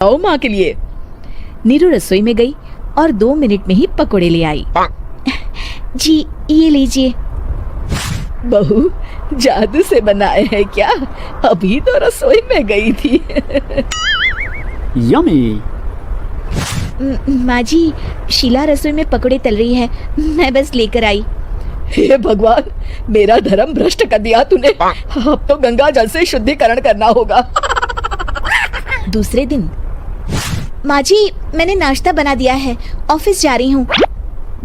आओ माँ के लिए। नीरू रसोई में गई और 2 मिनट में ही पकोड़े ले आई। जी ये लीजिए। बहू जादू से बनाए हैं क्या? अभी तो रसोई में गई थी। यम्मी। माँ जी, शीला रसोई में पकोड़े तल रही है, मैं बस लेकर आई। हे भगवान, मेरा धर्म भ्रष्ट कर दिया तूने। अब तो गंगा जल से शुद्धिकरण करना होगा। दूसरे दिन, माँ जी मैंने नाश्ता बना दिया है, ऑफिस जा रही हूँ।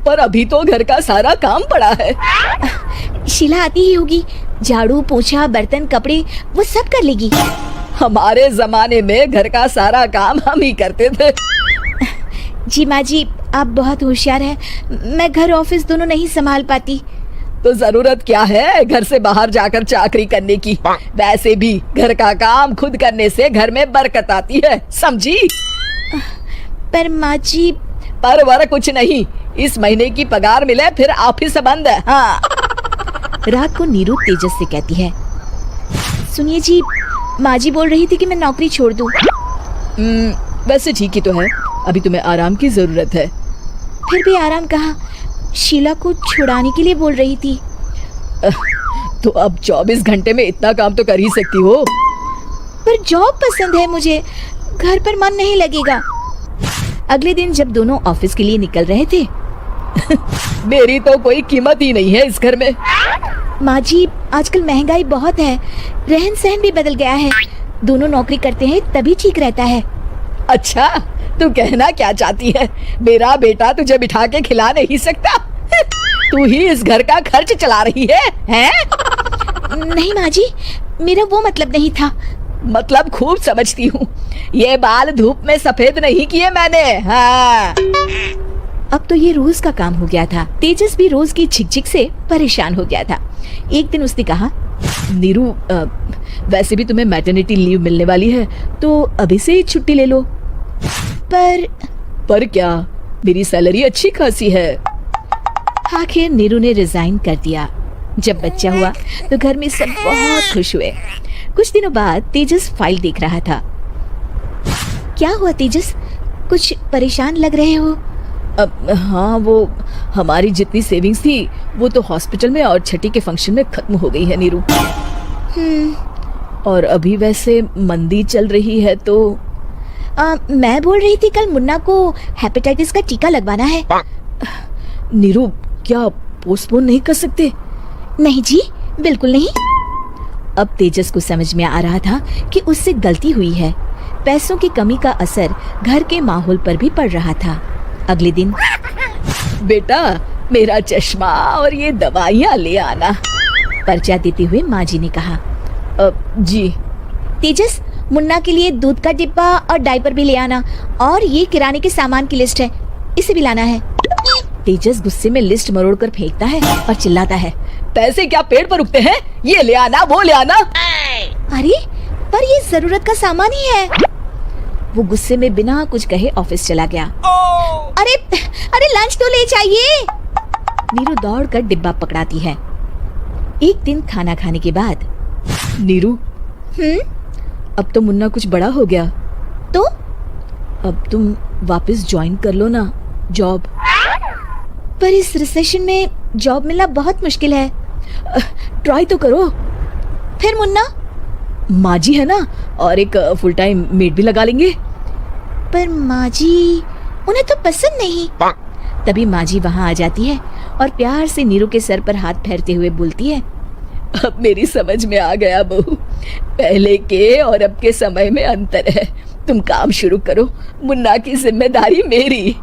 पर अभी तो घर का सारा काम पड़ा है। शीला आती ही होगी, झाड़ू पोछा बर्तन कपड़े वो सब कर लेगी। हमारे जमाने में घर का सारा काम हम ही करते थे। जी माँ जी, आप बहुत होशियार हैं, मैं घर ऑफिस दोनों नहीं संभाल पाती। तो जरूरत क्या है घर से बाहर जाकर चाकरी करने की? वैसे भी घर का काम खुद करने से घर में बरकत आती है, समझी? पर माँ जी। पर वर कुछ नहीं, इस महीने की पगार मिले फिर ऑफिस बंद है। हाँ। रात को नीरू तेजस से कहती है, सुनिए जी, माँ जी बोल रही थी कि मैं नौकरी छोड़ दूं। वैसे ठीक ही तो है, अभी तुम्हें आराम की जरूरत है। फिर भी आराम कहाँ, शीला को छुड़ाने के लिए बोल रही थी। तो अब 24 घंटे में इतना काम तो कर ही सकती हो। पर जॉब पसंद है मुझे, घर पर मन नहीं लगेगा। अगले दिन जब दोनों ऑफिस के लिए निकल रहे थे मेरी तो कोई कीमत ही नहीं है इस घर में। माँ जी, आजकल महंगाई बहुत है, रहन सहन भी बदल गया है, दोनों नौकरी करते हैं तभी ठीक रहता है। अच्छा, तू कहना क्या चाहती है? मेरा बेटा तुझे बिठा के खिला नहीं सकता? तू ही इस घर का खर्च चला रही है, हैं? नहीं माँ जी, मेरा वो मतलब नहीं था। मतलब खूब समझती हूँ, ये बाल धूप में सफेद नहीं किए मैंने। हाँ। अब तो ये रोज का काम हो गया था। तेजस भी रोज की झिकझिक से परेशान हो गया था। एक दिन उसने कहा, नीरू, वैसे भी तुम्हें मैटरनिटी लीव मिलने वाली है, तो अभी से ही छुट्टी ले लो। पर क्या, मेरी सैलरी अच्छी खासी है। आखिर नीरू ने रिजाइन कर दिया। जब बच्चा हुआ तो घर में सब बहुत खुश हुए। कुछ दिनों बाद तेजस फाइल देख रहा था। क्या हुआ तेजस, कुछ परेशान लग रहे हो? हाँ, वो हमारी जितनी सेविंग्स थी वो तो हॉस्पिटल में और छठी के फंक्शन में खत्म हो गई है नीरू। और अभी वैसे मंदी चल रही है तो मैं बोल रही थी कल मुन्ना को हेपेटाइटिस का टीका लगवाना है। नीरू, क्या पोस्टपोन नहीं कर सकते? नहीं जी, बिल्कुल नहीं। अब तेजस को समझ में आ रहा था कि उससे गलती हुई है। पैसों की कमी का असर घर के माहौल पर भी पड़ रहा था। अगले दिन, बेटा मेरा चश्मा और ये दवाइयाँ ले आना, पर्चा देते हुए माँ जी ने कहा। जी। तेजस, मुन्ना के लिए दूध का डिब्बा और डायपर भी ले आना, और ये किराने के सामान की लिस्ट है, इसे भी लाना है। तेजस गुस्से में लिस्ट मरोड़ कर फेंकता है और चिल्लाता है, पैसे क्या पेड़ पर उगते हैं? ये ले आना, वो ले आना। अरे पर ये जरूरत का सामान ही है। वो गुस्से में बिना कुछ कहे ऑफिस चला गया। अरे लंच तो ले जाइए। नीरू दौड़ कर डिब्बा पकड़ाती है। एक दिन खाना खाने के बाद, नीरू, अब तो मुन्ना कुछ बड़ा हो गया, तो अब तुम वापस ज्वाइन कर लो ना जॉब। पर इस रिसेशन में जॉब मिलना बहुत मुश्किल है। ट्राई तो करो। फिर मुन्ना? माँ जी है ना, और एक फुल टाइम मेड भी लगा लेंगे। पर माँ जी, उन्हें तो पसंद नहीं। तभी माँ जी वहाँ आ जाती है और प्यार से नीरू के सर पर हाथ फेरते हुए बोलती है, अब मेरी समझ में आ गया बहू, पहले के और अब के समय में अंतर है। तुम काम शुरू करो, मुन्ना की जिम्मेदारी मेरी।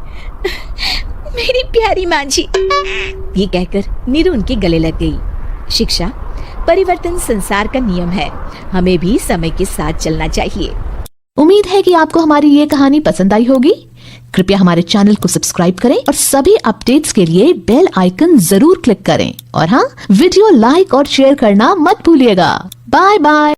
मेरी प्यारी माँ जी। ये कहकर नीरू उनके गले लग गई। शिक्षा, परिवर्तन संसार का नियम है, हमें भी समय के साथ चलना चाहिए। उम्मीद है कि आपको हमारी ये कहानी पसंद आई होगी। कृपया हमारे चैनल को सब्सक्राइब करें और सभी अपडेट्स के लिए बेल आइकन जरूर क्लिक करें। और हाँ, वीडियो लाइक और शेयर करना मत भूलिएगा। Bye bye.